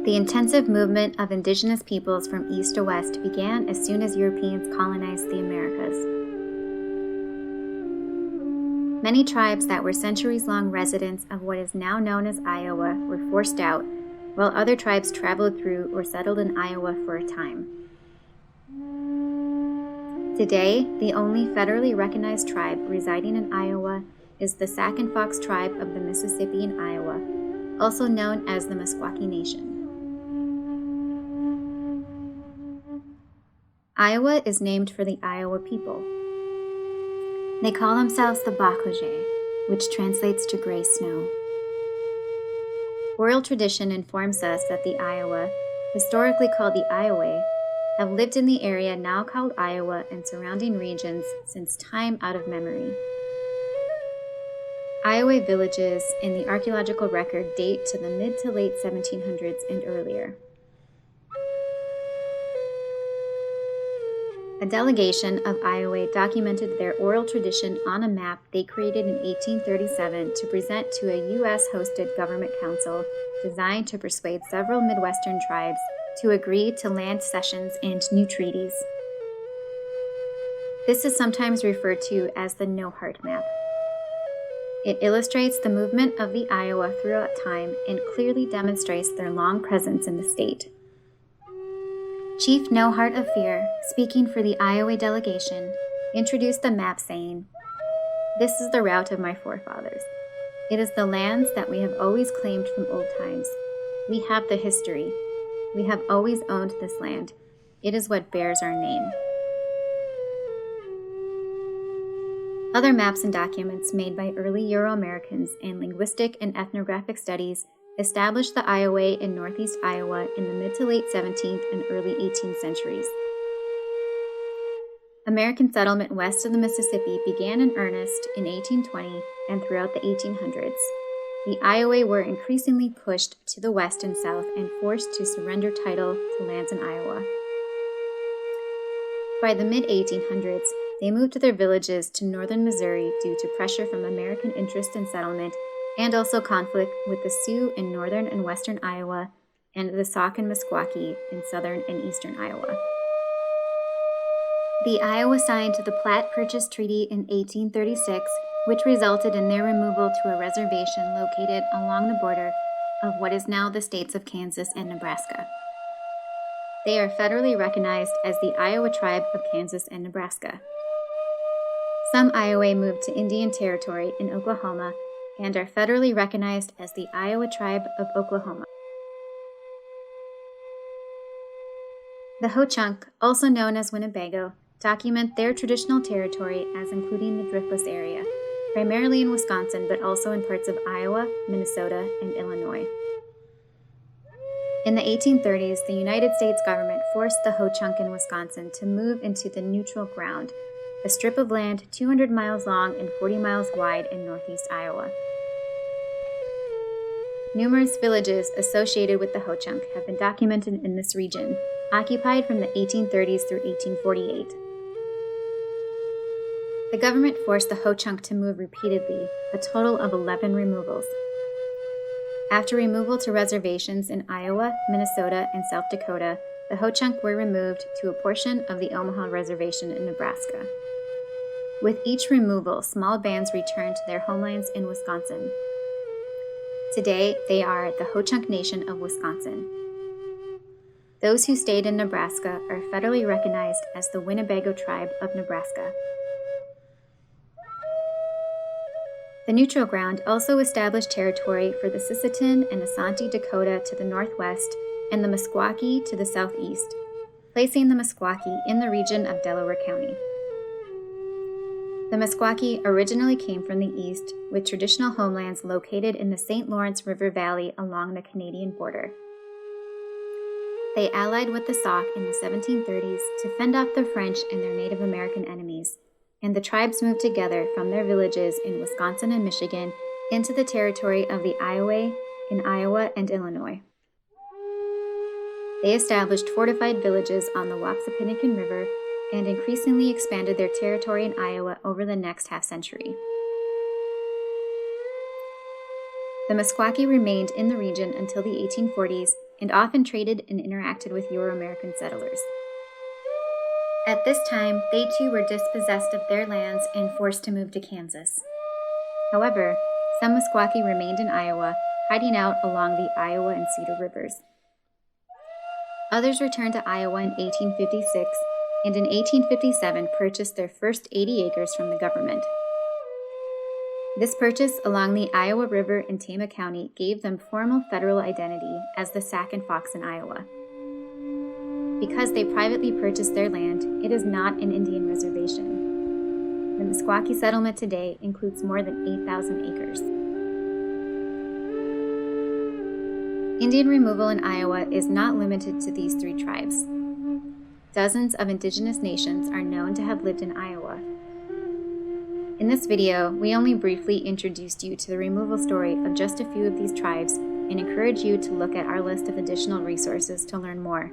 The intensive movement of indigenous peoples from east to west began as soon as Europeans colonized the Americas. Many tribes that were centuries-long residents of what is now known as Iowa were forced out, while other tribes traveled through or settled in Iowa for a time. Today, the only federally recognized tribe residing in Iowa is the Sac and Fox tribe of the Mississippi in Iowa, also known as the Meskwaki Nation. Iowa is named for the Iowa people. They call themselves the Bakojay, which translates to gray snow. Oral tradition informs us that the Iowa, historically called the Iowa, have lived in the area now called Iowa and surrounding regions since time out of memory. Iowa villages in the archaeological record date to the mid to late 1700s and earlier. A delegation of Iowa documented their oral tradition on a map they created in 1837 to present to a U.S.-hosted government council designed to persuade several Midwestern tribes to agree to land cessions and new treaties. This is sometimes referred to as the No Heart Map. It illustrates the movement of the Iowa throughout time and clearly demonstrates their long presence in the state. Chief No Heart of Fear, speaking for the Iowa delegation, introduced the map saying, "This is the route of my forefathers. It is the lands that we have always claimed from old times. We have the history. We have always owned this land. It is what bears our name." Other maps and documents made by early Euro-Americans and linguistic and ethnographic studies established the Iowa in northeast Iowa in the mid to late 17th and early 18th centuries. American settlement west of the Mississippi began in earnest in 1820 and throughout the 1800s. The Iowa were increasingly pushed to the west and south and forced to surrender title to lands in Iowa. By the mid-1800s, they moved their villages to northern Missouri due to pressure from American interest in settlement and also conflict with the Sioux in northern and western Iowa and the Sauk and Meskwaki in southern and eastern Iowa. The Iowa signed the Platte Purchase Treaty in 1836, which resulted in their removal to a reservation located along the border of what is now the states of Kansas and Nebraska. They are federally recognized as the Iowa Tribe of Kansas and Nebraska. Some Iowa moved to Indian Territory in Oklahoma and are federally recognized as the Iowa Tribe of Oklahoma. The Ho-Chunk, also known as Winnebago, document their traditional territory as including the driftless area, primarily in Wisconsin, but also in parts of Iowa, Minnesota, and Illinois. In the 1830s, the United States government forced the Ho-Chunk in Wisconsin to move into the neutral ground, a strip of land 200 miles long and 40 miles wide in northeast Iowa. Numerous villages associated with the Ho-Chunk have been documented in this region, occupied from the 1830s through 1848. The government forced the Ho-Chunk to move repeatedly, a total of 11 removals. After removal to reservations in Iowa, Minnesota, and South Dakota, the Ho-Chunk were removed to a portion of the Omaha Reservation in Nebraska. With each removal, small bands returned to their homelands in Wisconsin. Today, they are the Ho-Chunk Nation of Wisconsin. Those who stayed in Nebraska are federally recognized as the Winnebago Tribe of Nebraska. The neutral ground also established territory for the Sisseton and Asante Dakota to the northwest and the Meskwaki to the southeast, placing the Meskwaki in the region of Delaware County. The Meskwaki originally came from the east, with traditional homelands located in the St. Lawrence River Valley along the Canadian border. They allied with the Sauk in the 1730s to fend off the French and their Native American enemies, and the tribes moved together from their villages in Wisconsin and Michigan into the territory of the Iowa in Iowa and Illinois. They established fortified villages on the Wapsipinicon River and increasingly expanded their territory in Iowa over the next half-century. The Meskwaki remained in the region until the 1840s, and often traded and interacted with Euro-American settlers. At this time, they too were dispossessed of their lands and forced to move to Kansas. However, some Meskwaki remained in Iowa, hiding out along the Iowa and Cedar Rivers. Others returned to Iowa in 1856, and in 1857 purchased their first 80 acres from the government. This purchase along the Iowa River in Tama County gave them formal federal identity as the Sac and Fox in Iowa. Because they privately purchased their land, it is not an Indian reservation. The Meskwaki settlement today includes more than 8,000 acres. Indian removal in Iowa is not limited to these three tribes. Dozens of indigenous nations are known to have lived in Iowa. In this video, we only briefly introduced you to the removal story of just a few of these tribes and encourage you to look at our list of additional resources to learn more.